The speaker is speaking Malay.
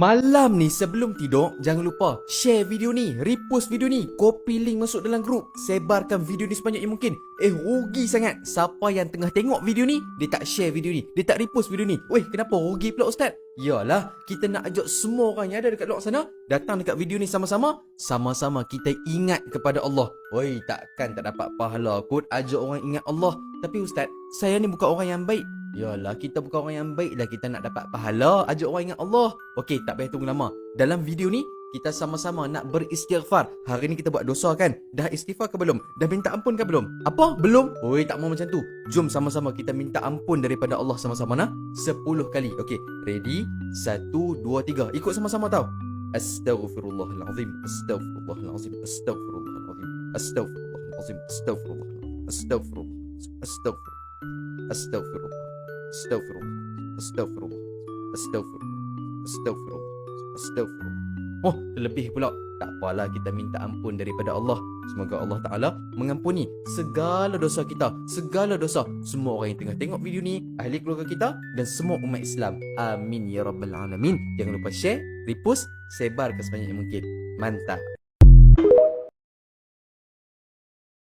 Malam ni sebelum tidur, jangan lupa share video ni, repost video ni, copy link masuk dalam grup, sebarkan video ni sebanyak yang mungkin. Rugi sangat siapa yang tengah tengok video ni, dia tak share video ni, dia tak repost video ni. Weh, kenapa rugi pula Ustaz? Yalah, kita nak ajak semua orang yang ada dekat luar sana datang dekat video ni sama-sama. Sama-sama kita ingat kepada Allah. Oi, takkan tak dapat pahala kot ajak orang ingat Allah. Tapi Ustaz, saya ni bukan orang yang baik. Yalah, kita bukan orang yang baik lah, kita nak dapat pahala ajak orang ingat Allah. Okey, tak payah tunggu lama. Dalam video ni kita sama-sama nak beristighfar. Hari ni kita buat dosa kan? Dah istighfar ke belum? Dah minta ampun ke belum? Apa? Belum? Oi, tak mau macam tu. Jom sama-sama kita minta ampun daripada Allah sama-sama nah. 10 kali. Okey, ready? 1, 2, 3. Ikut sama-sama tau. Astaghfirullahalazim. Astaghfirullahalazim. Astaghfirullahalazim. Astaghfirullahalazim. Astaghfirullah. Astaghfirullah. Astaghfirullah. Astaghfirullah. Astaghfirullah. Astaghfirullah. Astaghfirullah. Astaghfirullah. Astaghfirullah. Oh, terlebih pula. Tak apalah, kita minta ampun daripada Allah. Semoga Allah Ta'ala mengampuni segala dosa kita, segala dosa semua orang yang tengah tengok video ni, ahli keluarga kita dan semua umat Islam. Amin ya rabbal alamin. Jangan lupa share, repost, sebar ke sebanyak yang mungkin. Mantap.